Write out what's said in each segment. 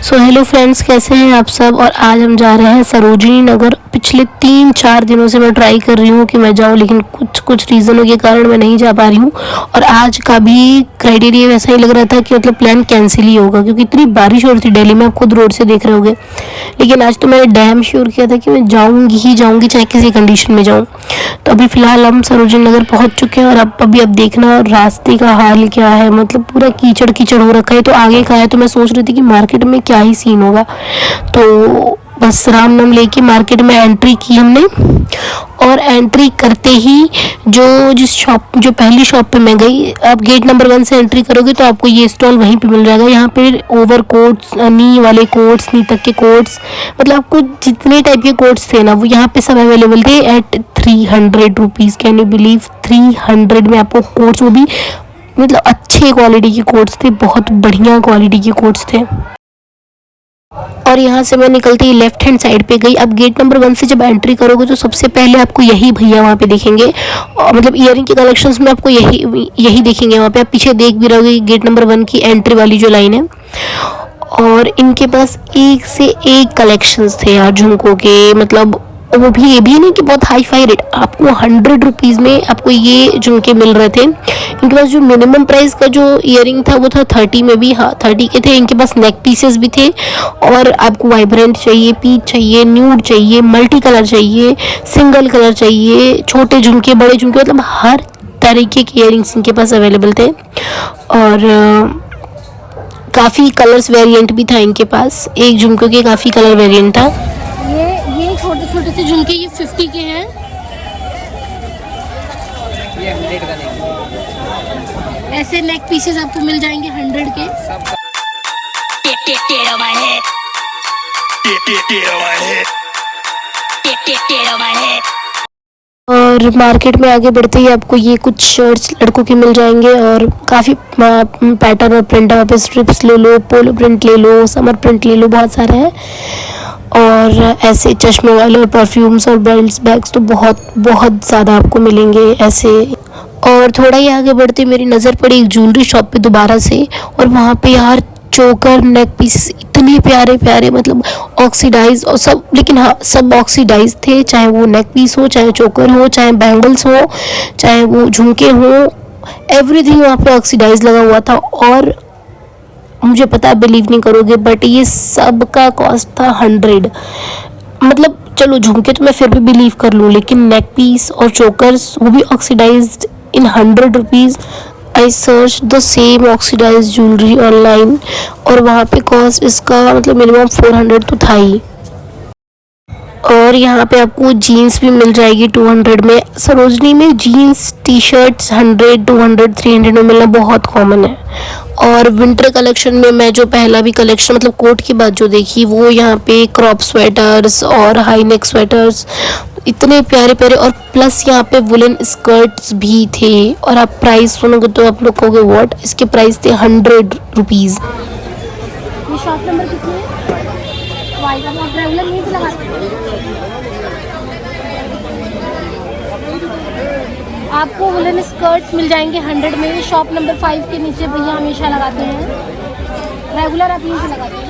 So hello friends, कैसे हैं आप सब। और आज हम जा रहे हैं सरोजिनी नगर। पिछले 3-4 दिनों से मैं ट्राई कर रही हूँ कि मैं जाऊँ, लेकिन कुछ रीज़नों के कारण मैं नहीं जा पा रही हूँ। और आज का भी क्राइटेरिया वैसा ही लग रहा था कि मतलब प्लान कैंसिल ही होगा, क्योंकि इतनी बारिश हो रही थी दिल्ली में, आप खुद रोड से देख रहे होगे। लेकिन आज तो मैंने डैम श्योर किया था कि मैं जाऊँगी ही जाऊँगी, चाहे किसी कंडीशन में जाऊँ। तो अभी फ़िलहाल हम सरोजिनी नगर पहुँच चुके हैं। और अब देखना रास्ते का हाल क्या है, मतलब पूरा कीचड़ कीचड़ हो रखा है। तो आगे का है, तो मैं सोच रही थी कि मार्केट में क्या ही सीन होगा। तो बस राम नाम लेके मार्केट में एंट्री की हमने। और एंट्री करते ही जो पहली शॉप पे मैं गई, आप गेट नंबर 1 से एंट्री करोगे तो आपको ये स्टॉल वहीं पे मिल जाएगा। यहाँ पे ओवर कोट्स, नी वाले कोट्स, नी तक के कोट्स, मतलब आपको जितने टाइप के कोट्स थे ना, वो यहाँ पे सब अवेलेबल थे at 300 rupees. Can you believe, 300 में आपको कोट्स, वो भी मतलब अच्छे क्वालिटी के कोट्स थे, बहुत बढ़िया क्वालिटी के कोट्स थे। और यहाँ से मैं निकलती ही लेफ्ट हैंड साइड पे गई। अब गेट नंबर 1 से जब एंट्री करोगे तो सबसे पहले आपको यही भैया वहाँ पे दिखेंगे, और मतलब ईयरिंग के कलेक्शंस में आपको यही दिखेंगे वहाँ पे। आप पीछे देख भी रहोगे, गेट नंबर 1 की एंट्री वाली जो लाइन है। और इनके पास एक से एक कलेक्शंस थे यार झुमकों के, मतलब वो भी ये भी नहीं कि बहुत हाई फाई रेट, आपको 100 रुपीज़ में आपको ये झुमके मिल रहे थे। इनके पास जो मिनिमम प्राइस का जो ईयरिंग था वो था 30 में भी, हाँ 30 के थे। इनके पास नेक पीसेस भी थे। और आपको वाइब्रेंट चाहिए, पीच चाहिए, न्यूड चाहिए, मल्टी कलर चाहिए, सिंगल कलर चाहिए, छोटे झुमके, बड़े झुमके, मतलब हर तरीके के ईयरिंग्स इनके पास अवेलेबल थे। और काफ़ी कलर्स वेरिएंट भी था इनके पास, एक झुमके के काफ़ी कलर वेरिएंट था। ये छोटे छोटे से झुमके ये 50 के हैं। ये 100 का नहीं। ऐसे नेक पीसेस आपको मिल जाएंगे 100 के। और मार्केट में आगे बढ़ते ही आपको ये कुछ शर्ट्स लड़कों के मिल जाएंगे, और काफ़ी पैटर्न और प्रिंट, वहाँ पे स्ट्रिप्स ले लो, पोलो प्रिंट ले लो, समर प्रिंट ले लो, बहुत सारे हैं। और ऐसे चश्मे वाले और परफ्यूम्स और बेल्ट्स, बैग्स तो बहुत बहुत ज़्यादा आपको मिलेंगे ऐसे। और थोड़ा ही आगे बढ़ते मेरी नज़र पड़ी एक ज्वेलरी शॉप पे दोबारा से, और वहाँ पे यार चोकर, नेक पीस इतने प्यारे प्यारे, मतलब ऑक्सीडाइज और सब, लेकिन हाँ सब ऑक्सीडाइज थे, चाहे वो नेक पीस हो, चाहे चोकर हो, चाहे बैंगल्स हो, चाहे वो झुमके हो, एवरीथिंग वहाँ पे ऑक्सीडाइज लगा हुआ था। और मुझे पता है, बिलीव नहीं करोगे, बट ये सब का कॉस्ट था 100। मतलब चलो झुमके तो मैं फिर भी बिलीव कर लूँ, लेकिन नेक पीस और चोकर्स वो भी oxidised in 100 rupees. I search the same oxidise jewellery online, और वहाँ पे कॉस्ट इसका मतलब मिनिमम 400 तो था ही। और यहाँ पे आपको जीन्स भी मिल जाएगी 200 में। सरोजनी में जीन्स टी शर्ट्स 100, 200, 300 में मिलना बहुत कॉमन है। और विंटर कलेक्शन में मैं जो पहला भी कलेक्शन, मतलब कोट की बात जो देखी, वो यहाँ पे क्रॉप स्वेटर्स और हाई नेक स्वेटर्स इतने प्यारे प्यारे, और प्लस यहाँ पे वुलन स्कर्ट्स भी थे। और आप प्राइस सुनोगे तो आप लोग कहोगे व्हाट, इसके प्राइस थे 100 रुपीज़। ये शॉप नंबर कितनी है? वाई का आप रेगुलर नहीं लगाते? आपको वुलन स्कर्ट्स मिल जाएंगे 100 में। शॉप नंबर 5 के नीचे भैया हमेशा लगाते हैं, रेगुलर आप यहीं से लगाते हैं।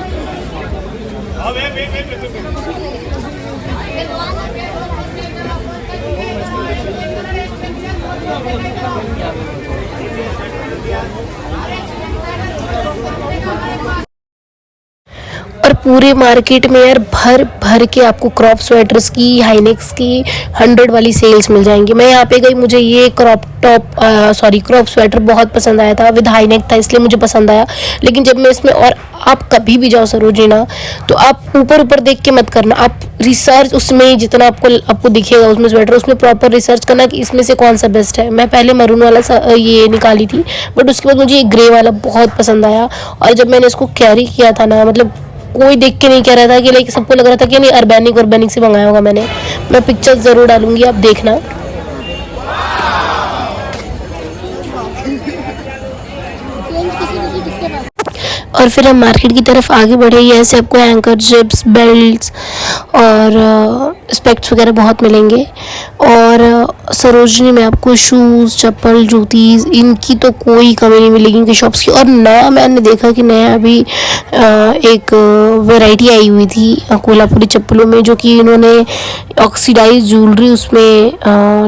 और पूरे मार्केट में यार भर भर के आपको क्रॉप स्वेटर्स की, हाईनेक्स की 100 वाली सेल्स मिल जाएंगी। मैं यहाँ पे गई, मुझे ये क्रॉप स्वेटर बहुत पसंद आया था, विद हाईनेक था, इसलिए मुझे पसंद आया। लेकिन जब मैं इसमें, और आप कभी भी जाओ सरोजिना तो आप ऊपर ऊपर देख के मत करना, आप रिसर्च उसमें जितना आपको दिखेगा उसमें स्वेटर, उसमें प्रॉपर रिसर्च करना कि इसमें से कौन सा बेस्ट है। मैं पहले मरून वाला ये निकाली थी, बट उसके बाद मुझे ये ग्रे वाला बहुत पसंद आया। और जब मैंने इसको कैरी किया था ना, मतलब कोई देख के नहीं कह रहा था कि लाइक, सबको लग रहा था कि नहीं ऑर्गेनिक से मंगाया होगा मैंने। मैं पिक्चर्स ज़रूर डालूंगी, आप देखना। और फिर हम मार्केट की तरफ आगे बढ़े। ऐसे आपको एंकर जिप्स, बेल्ट्स और स्पेक्ट्स वगैरह बहुत मिलेंगे। और सरोजनी में आपको शूज़, चप्पल, जूतीज़ इनकी तो कोई कमी नहीं मिलेगी इनके शॉप्स की। और नया मैंने देखा कि नया अभी एक वैरायटी आई हुई थी कोल्हापुरी चप्पलों में, जो कि इन्होंने ऑक्सीडाइज ज्वेलरी उसमें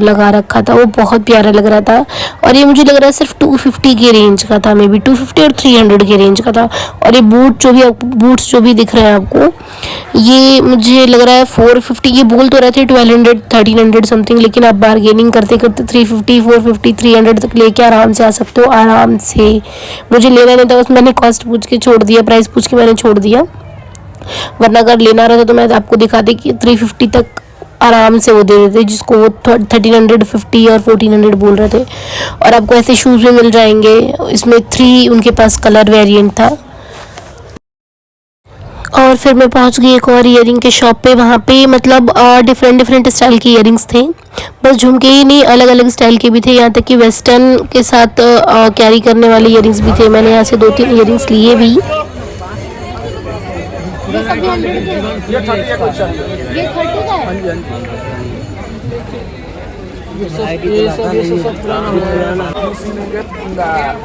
लगा रखा था। वो बहुत प्यारा लग रहा था। और ये मुझे लग रहा है सिर्फ 250 के रेंज का था, मे बी 250 और 300 के रेंज का था। और ये बूट्स जो भी दिख रहे हैं आपको, ये मुझे लग रहा है 450। ये बोल तो रहे थे 1200 1300 समथिंग, लेकिन आप बार्गेनिंग करते करते 350 450 300 तक लेके आराम से आ सकते हो, आराम से। मुझे लेना नहीं था, बस मैंने कॉस्ट पूछ के छोड़ दिया, प्राइस पूछ के मैंने छोड़ दिया। वरना अगर लेना रहता तो मैं आपको दिखाती कि 350 तक आराम से वो दे देते, जिसको वो 1350 और 1400 बोल रहे थे। और आपको ऐसे शूज़ भी मिल जाएंगे। इसमें 3 उनके पास कलर वेरिएंट था। और फिर मैं पहुंच गई एक और ईयरिंग के शॉप पे। वहाँ पे मतलब डिफरेंट स्टाइल की ईयरिंग्स थे। बस झुमके ही नहीं, अलग अलग स्टाइल के भी थे। यहाँ तक कि वेस्टर्न के साथ कैरी करने वाले ईयरिंग्स भी थे। मैंने यहाँ से 2-3 ईयरिंग्स लिए भी। ये सब भी 100 के? ये 30 का है? ये सब पुराना हो गया।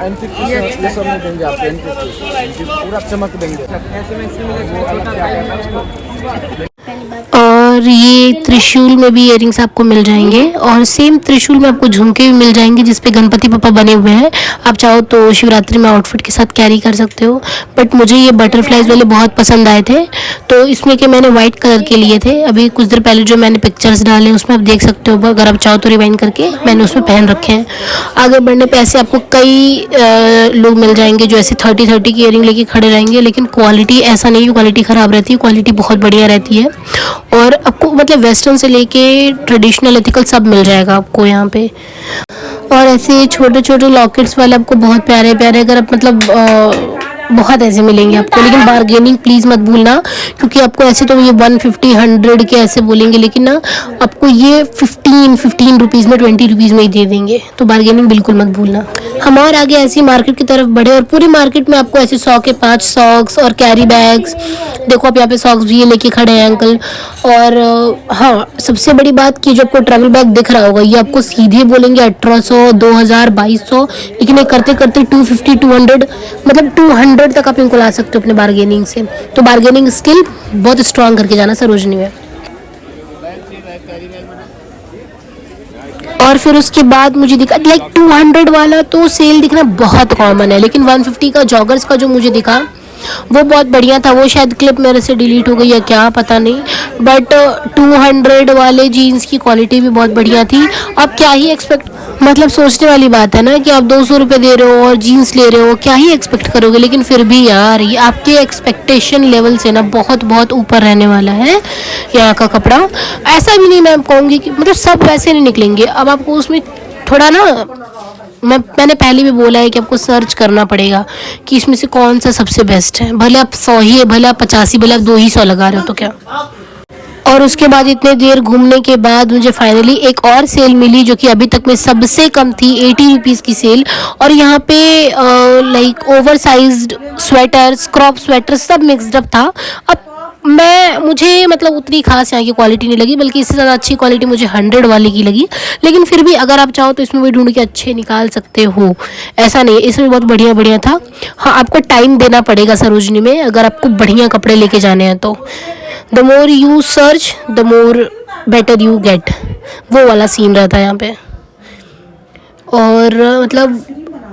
एंटीक ये सब में देंगे आपको, एंटीक पूरा चमक देंगे। ऐसे में और ये त्रिशूल में भी इयरिंग्स आपको मिल जाएंगे। और सेम त्रिशूल में आपको झुमके भी मिल जाएंगे जिसपे गणपति पापा बने हुए हैं। आप चाहो तो शिवरात्रि में आउटफिट के साथ कैरी कर सकते हो। बट मुझे ये बटरफ्लाइज वाले बहुत पसंद आए थे, तो इसमें के मैंने वाइट कलर के लिए थे। अभी कुछ देर पहले जो मैंने पिक्चर्स डाले उसमें आप देख सकते हो, अगर आप चाहो तो रिवाइंड करके मैंने उसमें पहन रखे हैं। आगे बढ़ने पे ऐसे आपको कई लोग मिल जाएंगे जो ऐसे 30 की इयरिंग लेके खड़े रहेंगे, लेकिन क्वालिटी ऐसा नहीं है क्वालिटी ख़राब रहती है, क्वालिटी बहुत बढ़िया रहती है। और आपको मतलब वेस्टर्न से लेके ट्रेडिशनल एथिकल सब मिल जाएगा आपको यहाँ पे। और ऐसे छोटे छोटे लॉकेट्स वाले आपको बहुत प्यारे प्यारे, अगर आप मतलब बहुत ऐसे मिलेंगे आपको। लेकिन बार्गेनिंग प्लीज़ मत भूलना, क्योंकि आपको ऐसे तो ये 150 100 के ऐसे बोलेंगे, लेकिन ना आपको ये 15 रुपीज़ में 20 रुपीज़ में ही दे देंगे। तो बार्गेनिंग बिल्कुल मत भूलना। हम और आगे ऐसी मार्केट की तरफ बढ़े और पूरी मार्केट में आपको ऐसे 100 के 5 सॉक्स और कैरी बैग्स, देखो आप यहाँ पे सॉक्स भी ये लेके खड़े हैं अंकल। और हाँ, सबसे बड़ी बात कि जो आपको ट्रैवल बैग दिख रहा होगा ये आपको सीधे बोलेंगे 1800 2000 2200, लेकिन ये करते करते 250 200 मतलब 200 तक आप इनको ला सकते हो अपने बार्गेनिंग से। तो बार्गेनिंग स्किल बहुत स्ट्रांग करके जाना सरोजनी में। और फिर उसके बाद मुझे दिखा लाइक 200 वाला तो सेल दिखना बहुत कॉमन है, लेकिन 150 का जॉगर्स का जो मुझे दिखा वो बहुत बढ़िया था। वो शायद क्लिप मेरे से डिलीट हो गई या क्या पता नहीं, बट 200 वाले जीन्स की क्वालिटी भी बहुत बढ़िया थी। अब क्या ही एक्सपेक्ट, मतलब सोचने वाली बात है ना कि आप 200 रुपये दे रहे हो और जीन्स ले रहे हो, क्या ही एक्सपेक्ट करोगे। लेकिन फिर भी यार ये आपके एक्सपेक्टेशन लेवल से ना बहुत बहुत ऊपर रहने वाला है यहाँ का कपड़ा। ऐसा भी नहीं मैं कहूँगी कि मतलब सब वैसे नहीं निकलेंगे। अब आपको उसमें थोड़ा ना, मैंने पहले भी बोला है कि आपको सर्च करना पड़ेगा कि इसमें से कौन सा सबसे बेस्ट है। भले आप 100 ही है, भले आप 85, भले आप 200 लगा रहे हो तो क्या। और उसके बाद इतने देर घूमने के बाद मुझे फाइनली एक और सेल मिली जो कि अभी तक में सबसे कम थी, 80 रुपीज़ की सेल। और यहाँ पे like over sized sweaters, crop sweaters सब मिक्सड अप था। अब मुझे मतलब उतनी खास यहाँ की क्वालिटी नहीं लगी, बल्कि इससे ज़्यादा अच्छी क्वालिटी मुझे 100 वाले की लगी। लेकिन फिर भी अगर आप चाहो तो इसमें भी ढूंढ के अच्छे निकाल सकते हो, ऐसा नहीं है। इसमें बहुत बढ़िया बढ़िया था। हाँ, आपको टाइम देना पड़ेगा सरोजनी में अगर आपको बढ़िया कपड़े लेके जाने हैं तो। The more you search the more better you get, वो वाला सीन रहता है यहाँ पे। और मतलब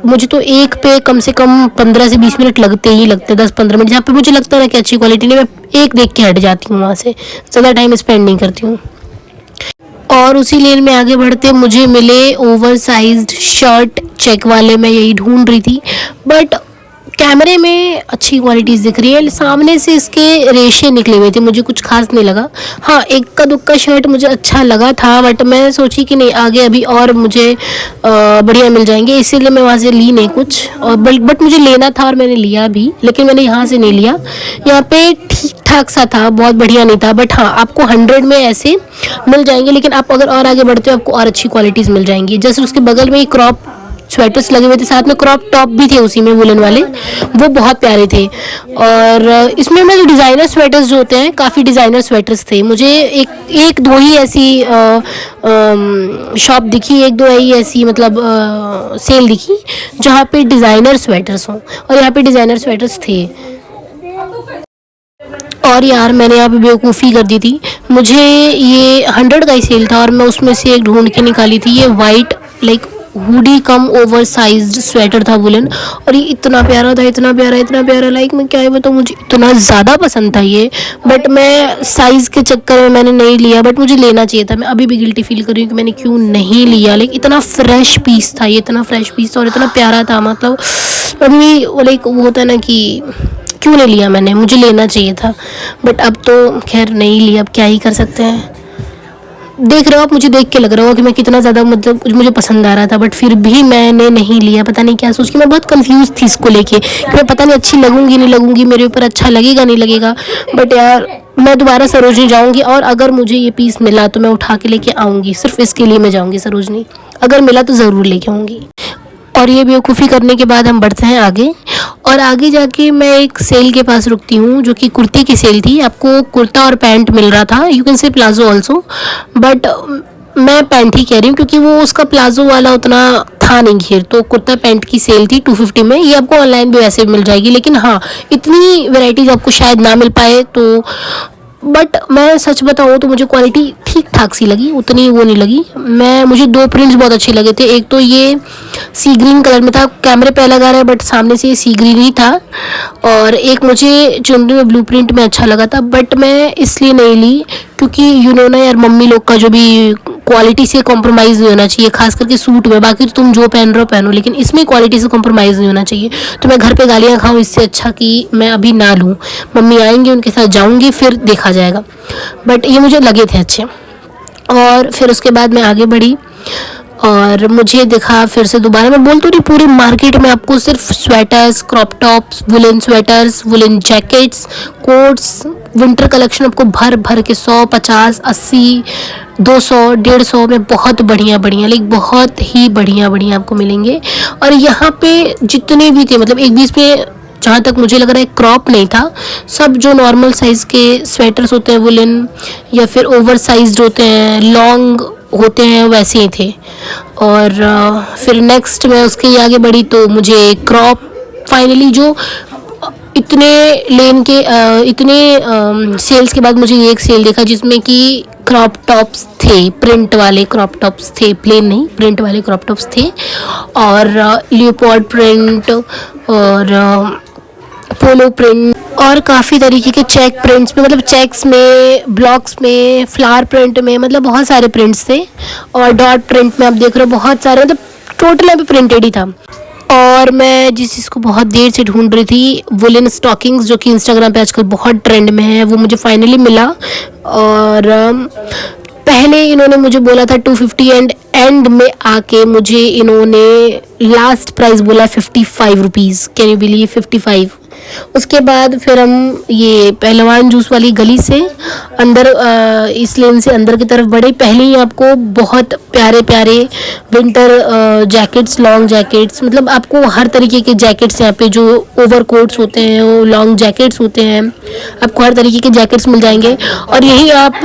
मुझे तो एक पे कम से कम 15 से 20 मिनट लगते ही लगते, 10-15 मिनट। जहाँ पे मुझे लगता है ना कि अच्छी क्वालिटी नहीं, मैं एक देख के हट जाती हूँ वहाँ से, ज़्यादा टाइम स्पेंड नहीं करती हूँ। और उसी लेन में आगे बढ़ते मुझे मिले ओवर साइज्ड शर्ट चेक वाले। मैं यही ढूंढ रही थी, बट कैमरे में अच्छी क्वालिटीज़ दिख रही है, सामने से इसके रेशे निकले हुए थे, मुझे कुछ खास नहीं लगा। हाँ, एक का दुक्का शर्ट मुझे अच्छा लगा था, बट मैं सोची कि नहीं आगे अभी और मुझे बढ़िया मिल जाएंगे, इसीलिए मैं वहाँ से ली नहीं कुछ। और बट मुझे लेना था और मैंने लिया भी, लेकिन मैंने यहाँ से नहीं लिया। यहाँ पे ठीक ठाक सा था, बहुत बढ़िया नहीं था। बट हाँ, आपको 100 में ऐसे मिल जाएंगे, लेकिन आप अगर और आगे बढ़ते हो आपको और अच्छी क्वालिटीज़ मिल जाएंगी। जैसे उसके बगल में ही क्रॉप स्वेटर्स लगे हुए थे, साथ में क्रॉप टॉप भी थे उसी में वुलन वाले, वो बहुत प्यारे थे। और इसमें मैं डिज़ाइनर स्वेटर्स जो होते हैं, काफ़ी डिज़ाइनर स्वेटर्स थे। मुझे एक दो ही ऐसी शॉप दिखी, एक दो ही ऐसी मतलब सेल दिखी जहाँ पे डिज़ाइनर स्वेटर्स हों, और यहाँ पे डिज़ाइनर स्वेटर्स थे। और यार मैंने यहाँ पे बेवकूफ़ी कर दी थी, मुझे ये 100 का ही सेल था और मैं उसमें से एक ढूंढ के निकाली थी, ये white like hoodie come over sized sweater था वुलन, और ये इतना प्यारा था, इतना प्यारा लाइक मैं क्या ही बताऊँ, मुझे इतना ज़्यादा पसंद था ये। बट मैं साइज़ के चक्कर में मैंने नहीं लिया, बट मुझे लेना चाहिए था। मैं अभी भी गिल्टी फील कर रही हूँ कि मैंने क्यों नहीं लिया। लाइक इतना फ्रेश पीस था ये, इतना फ्रेश पीस था और इतना प्यारा था, मतलब अभी लाइक वो होता है ना कि क्यों नहीं लिया मैंने, मुझे लेना चाहिए था। बट अब तो खैर नहीं लिया, अब क्या ही कर सकते हैं। देख रहे हो आप, मुझे देख के लग रहा होगा कि मैं कितना ज़्यादा मतलब मुझे पसंद आ रहा था, बट फिर भी मैंने नहीं लिया। पता नहीं क्या सोच के, मैं बहुत कंफ्यूज थी इसको लेके कि मैं पता नहीं अच्छी लगूंगी नहीं लगूंगी, मेरे ऊपर अच्छा लगेगा नहीं लगेगा। बट यार मैं दोबारा सरोजनी जाऊंगी और अगर मुझे ये पीस मिला तो मैं उठा के लेके आऊँगी, सिर्फ इसके लिए मैं जाऊँगी सरोजनी, अगर मिला तो ज़रूर लेके आऊँगी। और ये बेवकूफ़ी करने के बाद हम बढ़ते हैं आगे, और आगे जाके मैं एक सेल के पास रुकती हूँ जो कि कुर्ती की सेल थी। आपको कुर्ता और पैंट मिल रहा था, you can say palazzo also, but मैं पैंट ही कह रही हूँ क्योंकि वो उसका प्लाजो वाला उतना था नहीं घेर। तो कुर्ता पैंट की सेल थी 250 में। ये आपको ऑनलाइन भी वैसे भी मिल जाएगी, लेकिन हाँ इतनी वैराइटीज़ आपको शायद ना मिल पाए। तो बट मैं सच बताऊँ तो मुझे क्वालिटी ठीक ठाक सी लगी, उतनी वो नहीं लगी। मुझे दो प्रिंट्स बहुत अच्छे लगे थे। एक तो ये सी ग्रीन कलर में था, कैमरे पे अलग आ रहा है बट सामने से ये सी ग्रीन ही था, और एक मुझे चुनरी में ब्लू प्रिंट में अच्छा लगा था। बट मैं इसलिए नहीं ली क्योंकि यू नो ना यार, मम्मी लोग का जो भी क्वालिटी से कॉम्प्रोमाइज़ नहीं होना चाहिए, खास करके सूट में। बाकी तो तुम जो पहन रहे हो पहनो, लेकिन इसमें क्वालिटी से कॉम्प्रोमाइज़ नहीं होना चाहिए। तो मैं घर पे गालियाँ खाऊं इससे अच्छा कि मैं अभी ना लूँ, मम्मी आएंगी उनके साथ जाऊँगी फिर देखा जाएगा। बट ये मुझे लगे थे अच्छे। और फिर उसके बाद मैं आगे बढ़ी और मुझे दिखा फिर से दोबारा, मैं बोल तो रही पूरी मार्केट में आपको सिर्फ sweaters, crop tops, woollen sweaters, woollen jackets, quotes, winter collection आपको भर भर के 100, 50, 80, 200, 150 में बहुत बढ़िया लाइक बहुत ही बढ़िया आपको मिलेंगे। और यहाँ पे जितने भी थे, मतलब एक बीच में जहाँ तक मुझे लग रहा है क्रॉप नहीं था, सब जो नॉर्मल साइज़ के स्वेटर्स होते हैं वुलन या फिर ओवर साइज्ड होते हैं, लॉन्ग होते हैं, वैसे ही थे। और फिर नेक्स्ट मैं उसके आगे बढ़ी तो मुझे क्रॉप फाइनली जो इतने लेन के इतने सेल्स के बाद मुझे एक सेल देखा जिसमें कि क्रॉप टॉप्स थे, प्रिंट वाले क्रॉप टॉप्स थे, प्लेन नहीं प्रिंट वाले क्रॉप टॉप्स थे, और लियोपॉर्ड प्रिंट और पोलो प्रिंट और काफ़ी तरीके के चेक प्रिंट्स में, मतलब चेक्स में, ब्लॉक्स में, फ्लावर प्रिंट में, मतलब बहुत सारे प्रिंट्स थे। और डॉट प्रिंट में आप देख रहे हो बहुत सारे, मतलब टोटल अभी प्रिंटेड ही था। और मैं जिस चीज़ को बहुत देर से ढूंढ रही थी, वुलन स्टॉकिंग्स, जो कि इंस्टाग्राम पे आजकल बहुत ट्रेंड में है, वो मुझे फाइनली मिला। और पहले इन्होंने मुझे बोला था 250 एंड में आके मुझे इन्होंने लास्ट प्राइस बोला 55 रुपीज़। Can you believe 55। उसके बाद फिर हम ये पहलवान जूस वाली गली से अंदर इस लेन से अंदर की तरफ बढ़े। पहले ही आपको बहुत प्यारे विंटर जैकेट्स, लॉन्ग जैकेट्स, मतलब आपको हर तरीके के जैकेट्स यहाँ पे, जो ओवर कोट्स होते हैं, वो लॉन्ग जैकेट्स होते हैं, आपको हर तरीके के जैकेट्स मिल जाएंगे। और यही आप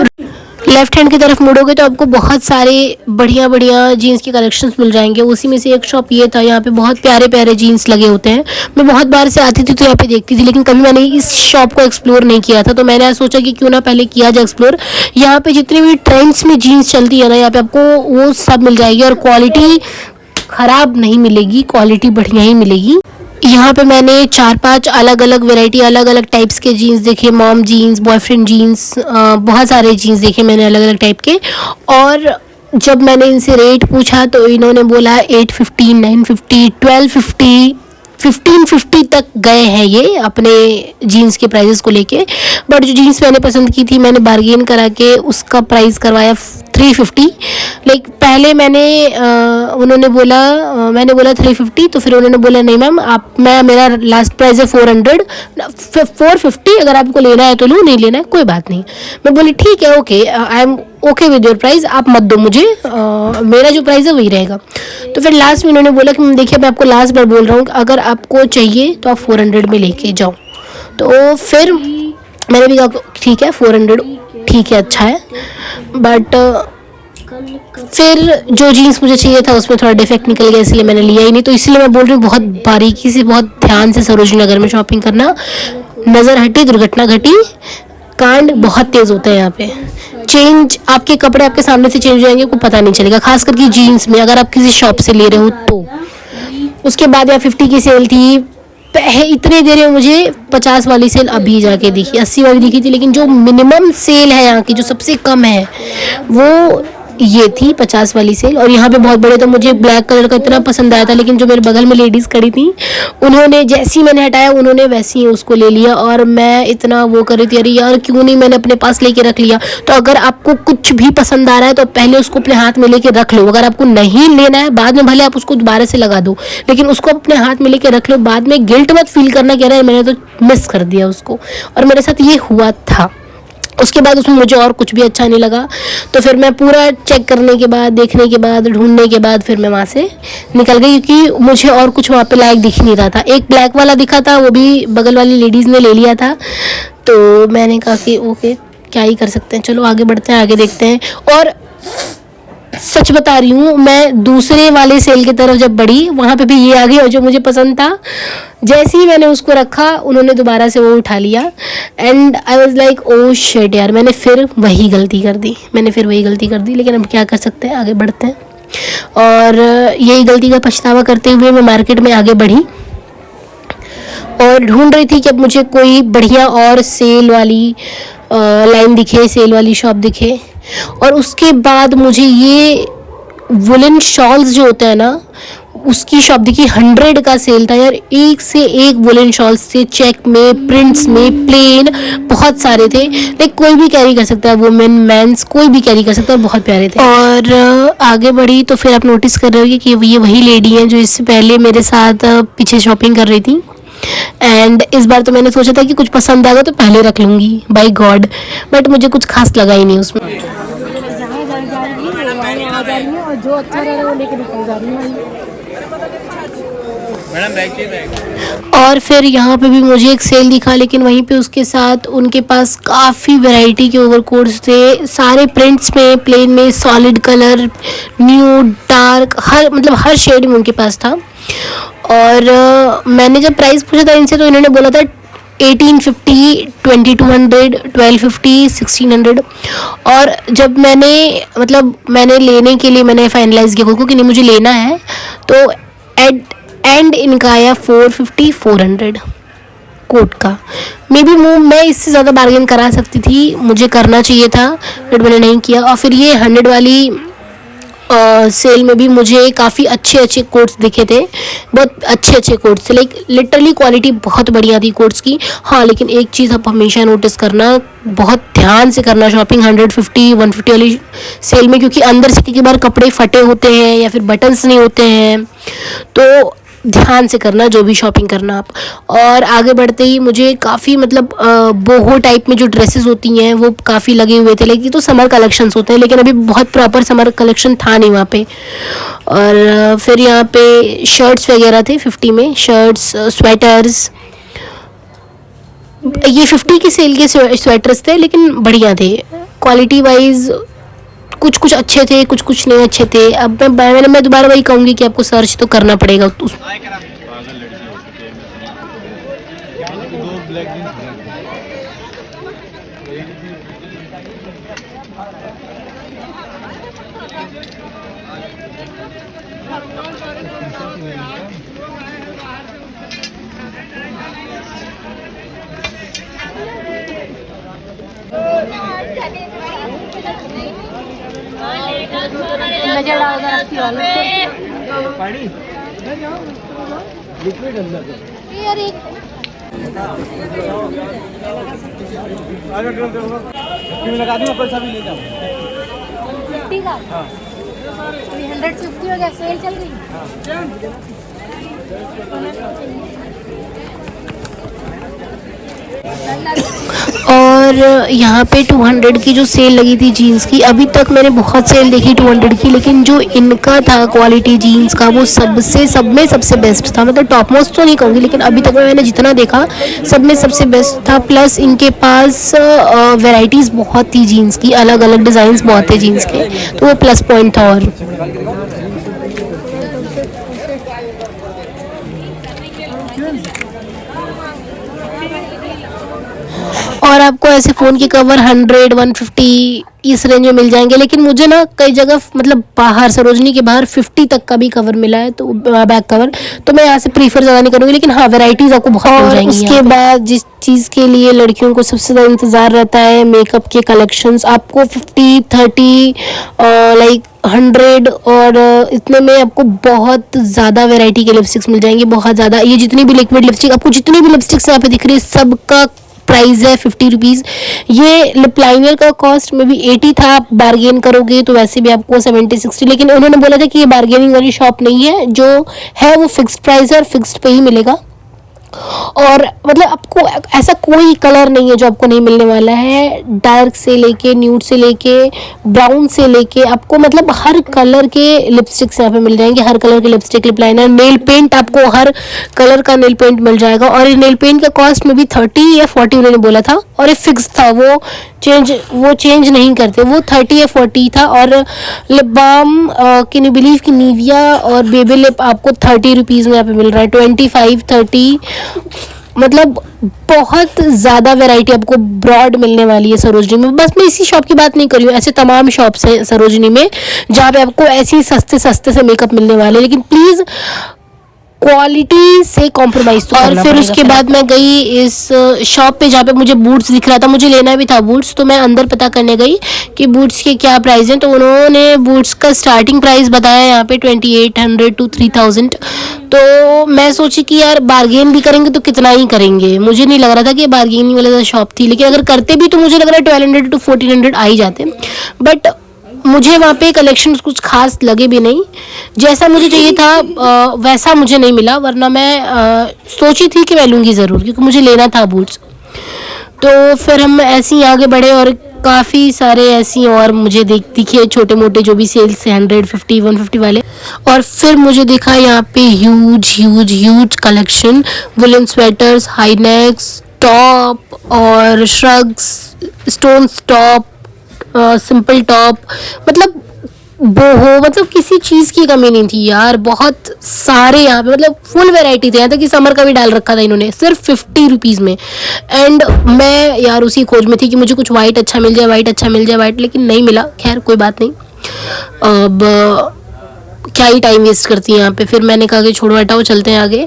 लेफ्ट हैंड की तरफ मुड़ोगे तो आपको बहुत सारे बढ़िया जीन्स के कलेक्शंस मिल जाएंगे। उसी में से एक शॉप ये था, यहाँ पे बहुत प्यारे जीन्स लगे होते हैं। मैं बहुत बार से आती थी तो यहाँ पे देखती थी, लेकिन कभी मैंने इस शॉप को एक्सप्लोर नहीं किया था, तो मैंने आज सोचा कि क्यों ना पहले किया जाए एक्सप्लोर। यहाँ पे जितनी भी ट्रेंड्स में जीन्स चलती है ना, यहाँ पे आपको वो सब मिल जाएगी और क्वालिटी ख़राब नहीं मिलेगी, क्वालिटी बढ़िया ही मिलेगी। यहाँ पे मैंने 4-5 अलग अलग वेराइटी, अलग अलग टाइप्स के जीन्स देखे, मॉम जीन्स, बॉयफ्रेंड जीन्स, बहुत सारे जीन्स देखे मैंने अलग अलग टाइप के। और जब मैंने इनसे रेट पूछा तो इन्होंने बोला 850, 950, 1250, 1550 तक गए हैं ये अपने जीन्स के प्राइजेस को लेके। बट जो जीन्स मैंने पसंद की थी, मैंने बार्गेन करा के उसका प्राइस करवाया 350। लाइक पहले मैंने उन्होंने बोला मैंने बोला 350, तो फिर उन्होंने बोला नहीं मैम आप मेरा लास्ट प्राइस है 400, 450, अगर आपको लेना है तो लो, नहीं लेना है कोई बात नहीं। मैं बोली ठीक है okay, I am okay with your price, आप मत दो मुझे, मेरा जो प्राइस है वही रहेगा। तो फिर लास्ट में उन्होंने बोला कि देखिए मैं आपको लास्ट बार बोल रहा हूँ अगर आपको चाहिए तो आप 400 में लेके जाओ। तो फिर मैंने भी कहा ठीक है 400 ठीक है अच्छा है, बट फिर जो जीन्स मुझे चाहिए था उसमें थोड़ा डिफेक्ट निकल गया, इसलिए मैंने लिया ही नहीं। तो इसलिए मैं बोल रही हूँ बहुत बारीकी से बहुत ध्यान से सरोजनी नगर में शॉपिंग करना, नज़र हटी दुर्घटना घटी, कांड बहुत तेज़ होता है यहाँ पे। चेंज आपके कपड़े आपके सामने से चेंज हो जाएंगे, आपको पता नहीं चलेगा, खास करके जीन्स में अगर आप किसी शॉप से ले रहे हो तो। उसके बाद यहाँ 50 की सेल थी, इतने देर में मुझे 50 वाली सेल अभी जाके दिखी, 80 वाली दिखी थी, लेकिन जो मिनिमम सेल है यहाँ की जो सबसे कम है वो ये थी 50 वाली सेल। और यहाँ पे बहुत बड़े, तो मुझे ब्लैक कलर का इतना पसंद आया था, लेकिन जो मेरे बगल में लेडीज़ खड़ी थी उन्होंने जैसे ही मैंने हटाया उन्होंने वैसे ही उसको ले लिया, और मैं इतना वो कर रही थी अरे यार क्यों नहीं मैंने अपने पास लेके रख लिया। तो अगर आपको कुछ भी पसंद आ रहा है तो पहले उसको अपने हाथ में लेके रख लो, अगर आपको नहीं लेना है बाद में भले आप उसको दोबारा से लगा दो, लेकिन उसको अपने हाथ में लेके रख लो, बाद में गिल्ट मत फील करना कि अरे मैंने तो मिस कर दिया उसको। और मेरे साथ ये हुआ था। उसके बाद उसमें मुझे और कुछ भी अच्छा नहीं लगा, तो फिर मैं पूरा चेक करने के बाद, देखने के बाद, ढूंढने के बाद फिर मैं वहाँ से निकल गई, क्योंकि मुझे और कुछ वहाँ पे लायक दिख नहीं रहा था। एक ब्लैक वाला दिखा था, वो भी बगल वाली लेडीज़ ने ले लिया था, तो मैंने कहा कि ओके क्या ही कर सकते हैं, चलो आगे बढ़ते हैं, आगे देखते हैं। और सच बता रही हूँ, मैं दूसरे वाले सेल की तरफ जब बढ़ी वहाँ पे भी ये आ गई, और जो मुझे पसंद था जैसे ही मैंने उसको रखा उन्होंने दोबारा से वो उठा लिया, and I was like oh shit यार, मैंने फिर वही गलती कर दी, लेकिन अब क्या कर सकते हैं, आगे बढ़ते हैं। और यही गलती का पछतावा करते हुए मैं मार्केट में आगे बढ़ी और ढूंढ रही थी कि अब मुझे कोई बढ़िया और सेल वाली लाइन दिखे, सेल वाली शॉप दिखे। और उसके बाद मुझे ये वुलन शॉल्स जो होता है ना उसकी शॉप दिखी, 100 का सेल था यार, एक से एक वुलन शॉल्स थे, चेक में, प्रिंट्स में, प्लेन, बहुत सारे थे, लाइक कोई भी कैरी कर सकता है, वुमेन मेंस कोई भी कैरी कर सकता है, बहुत प्यारे थे। और आगे बढ़ी तो फिर आप नोटिस कर रहे हो कि ये वही लेडी हैं जो इससे पहले मेरे साथ पीछे शॉपिंग कर रही थी। एंड इस बार तो मैंने सोचा था कि कुछ पसंद आएगा तो पहले रख लूँगी बाय गॉड, बट मुझे कुछ खास लगा ही नहीं उसमें। और जो अच्छा रहा वो लेके निकल जा रही है। और फिर यहाँ पे भी मुझे एक सेल दिखा, लेकिन वहीं पे उसके साथ उनके पास काफ़ी वैरायटी के ओवरकोट्स थे, सारे प्रिंट्स में, प्लेन में, सॉलिड कलर, न्यूड, डार्क, हर शेड में उनके पास था। और मैंने जब प्राइस पूछा था इनसे तो इन्होंने बोला था 1850, 2200, 1250, 1600। और जब मैंने लेने के लिए मैंने फाइनलाइज किया कि नहीं मुझे लेना है, तो एंड इनका आया 450, 400 कोट का। मे बी मैं इससे ज़्यादा बार्गेन करा सकती थी, मुझे करना चाहिए था, बट मैंने नहीं किया। और फिर ये 100 वाली सेल में भी मुझे काफ़ी अच्छे कोट्स दिखे थे, बहुत अच्छे कोट्स थे, लाइक लिटरली क्वालिटी बहुत बढ़िया थी कोट्स की। हाँ लेकिन एक चीज़ आप हमेशा नोटिस करना, बहुत ध्यान से करना शॉपिंग 150, 150 वाली सेल में, क्योंकि अंदर से कई बार कपड़े फटे होते हैं या फिर बटन्स नहीं होते हैं, तो ध्यान से करना जो भी शॉपिंग करना आप। और आगे बढ़ते ही मुझे काफ़ी बोहो टाइप में जो ड्रेसेस होती हैं वो काफ़ी लगे हुए थे, लेकिन तो समर कलेक्शंस होते हैं, लेकिन अभी बहुत प्रॉपर समर कलेक्शन था नहीं वहाँ पे। और फिर यहाँ पे शर्ट्स वगैरह थे 50 में, शर्ट्स, स्वेटर्स, ये 50 की सेल के स्वेटर्स थे, लेकिन बढ़िया थे क्वालिटी वाइज, कुछ अच्छे थे, कुछ नहीं अच्छे थे। अब मैं दोबारा वही कहूँगी कि आपको सर्च तो करना पड़ेगा नजर डालकर रखती वालों यार एक लगा दूंगा, पैसा भी ले जाओ। 150 का, तो ये 150 हो गया, सेल चल रही। और यहाँ पे 200 की जो सेल लगी थी जीन्स की, अभी तक मैंने बहुत सेल देखी 200 की, लेकिन जो इनका था क्वालिटी जीन्स का वो सब में सबसे बेस्ट था। मतलब टॉप मोस्ट तो नहीं कहूँगी, लेकिन अभी तक मैंने जितना देखा सब में सबसे बेस्ट था। प्लस इनके पास वैरायटीज़ बहुत थी जीन्स की, अलग अलग डिज़ाइंस बहुत थे जीन्स के, तो वो प्लस पॉइंट था। और आपको ऐसे फ़ोन के कवर 100, 150 इस रेंज में मिल जाएंगे, लेकिन मुझे ना कई जगह मतलब बाहर सरोजनी के बाहर 50 तक का भी कवर मिला है, तो बैक कवर, तो मैं यहाँ से प्रीफर ज़्यादा नहीं करूँगी, लेकिन हाँ वैरायटीज़ आपको बहुत मिल जाएंगी। उसके बाद जिस चीज़ के लिए लड़कियों को सबसे ज़्यादा इंतज़ार रहता है, मेकअप के कलेक्शंस, आपको 50, 30 लाइक 100 और इतने में आपको बहुत ज़्यादा वैरायटी के लिपस्टिक्स मिल जाएंगी, बहुत ज़्यादा। ये जितनी भी लिक्विड लिपस्टिक आपको, जितनी भी लिपस्टिक्स यहाँ पे दिख रही है, सबका प्राइस है 50 रुपीज़। ये लिप लाइनर का कॉस्ट में भी 80 था, आप बार्गेन करोगे तो वैसे भी आपको 70, 60, लेकिन उन्होंने बोला था कि ये बार्गेनिंग वाली शॉप नहीं है, जो है वो फिक्स्ड प्राइस है और फिक्स्ड पे ही मिलेगा। और मतलब आपको ऐसा कोई कलर नहीं है जो आपको नहीं मिलने वाला है, डार्क से लेके न्यूड से लेके ब्राउन से लेके आपको मतलब हर कलर के लिपस्टिक्स यहाँ पे मिल जाएंगे, हर कलर के lipstick, lip liner, nail paint, आपको हर कलर का नेल पेंट मिल जाएगा। और ये नेल पेंट का कॉस्ट में भी 30 या 40 उन्होंने बोला था, और ये फिक्स था, वो चेंज नहीं करते, वो 30 या 40 था। और lip balm can you believe कि निविया और बेबी लिप आपको 30 रुपीज़ में यहाँ पे मिल रहा है, 25, 30, मतलब बहुत ज़्यादा वैरायटी आपको ब्रॉड मिलने वाली है सरोजनी में। बस मैं इसी शॉप की बात नहीं कर रही हूँ, ऐसे तमाम शॉप्स हैं सरोजनी में जहाँ पे आपको ऐसी सस्ते से मेकअप मिलने वाले, लेकिन प्लीज़ क्वालिटी से कॉम्प्रोमाइज़ तो करना पड़ेगा। और फिर उसके बाद मैं गई इस शॉप पे जहाँ पे मुझे बूट्स दिख रहा था, मुझे लेना भी था बूट्स, तो मैं अंदर पता करने गई कि बूट्स के क्या प्राइस हैं, तो उन्होंने बूट्स का स्टार्टिंग प्राइस बताया यहाँ पे 2800 to 3000। तो मैं सोची कि यार बार्गेन भी करेंगे तो कितना ही करेंगे, मुझे नहीं लग रहा था कि बार्गेनिंग वाली शॉप थी, लेकिन अगर करते भी तो मुझे लग रहा है 1200 to 1400 आ ही जाते। बट मुझे वहाँ पे कलेक्शन कुछ खास लगे भी नहीं, जैसा मुझे चाहिए था वैसा मुझे नहीं मिला, वरना मैं सोची थी कि मैं लूँगी ज़रूर, क्योंकि मुझे लेना था बूट्स। तो फिर हम ऐसे ही आगे बढ़े और काफ़ी सारे ऐसी और मुझे दिखे छोटे मोटे जो भी सेल्स से 150, 150 वाले। और फिर मुझे देखा यहाँ पे huge collection, woollen sweaters, high necks, top और shrugs, stones top, simple top, मतलब बोहो, मतलब किसी चीज़ की कमी नहीं थी यार, बहुत सारे यहाँ पे मतलब फुल वैरायटी थे, यहाँ तक कि समर का भी डाल रखा था इन्होंने सिर्फ 50 रुपीज़ में। एंड मैं यार उसी खोज में थी कि मुझे कुछ वाइट अच्छा मिल जाए, वाइट, लेकिन नहीं मिला। खैर कोई बात नहीं, अब क्या ही टाइम वेस्ट करती है यहाँ पे। फिर मैंने कहा कि छोड़ो हटाओ, चलते हैं आगे।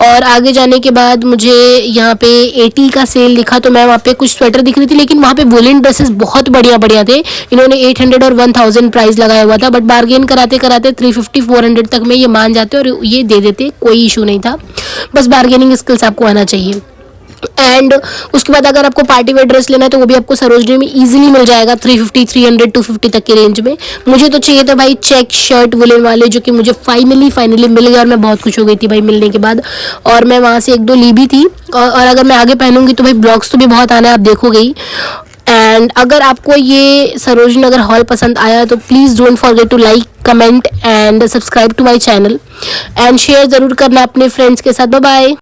और आगे जाने के बाद मुझे यहाँ पे 80 का सेल दिखा, तो मैं वहाँ पे कुछ स्वेटर दिख रही थी, लेकिन वहाँ पे वुलन ड्रेसेस बहुत बढ़िया थे। इन्होंने 800 और 1000 प्राइस लगाया हुआ था, बट बार्गेन कराते 350, 400 तक में ये मान जाते और ये दे देते, कोई इशू नहीं था। बस बार्गेनिंग स्किल्स आपको आना चाहिए। एंड उसके बाद अगर आपको पार्टी वेयर ड्रेस लेना है तो वो भी आपको सरोजनी में इजीली मिल जाएगा 350, 300, 250 तक के रेंज में। मुझे तो चाहिए था भाई चेक शर्ट वुलन वाले, जो कि मुझे फाइनली मिल गया और मैं बहुत खुश हो गई थी भाई मिलने के बाद। और मैं वहाँ से 1-2 ली भी थी, और अगर मैं आगे पहनूंगी तो भाई ब्लॉग्स तो भी बहुत आना है, आप देखोगे ही। एंड अगर आपको ये सरोजनी नगर हॉल पसंद आया तो please don't forget to like, comment and subscribe to my channel, and share ज़रूर करना अपने फ्रेंड्स के साथ। Bye bye.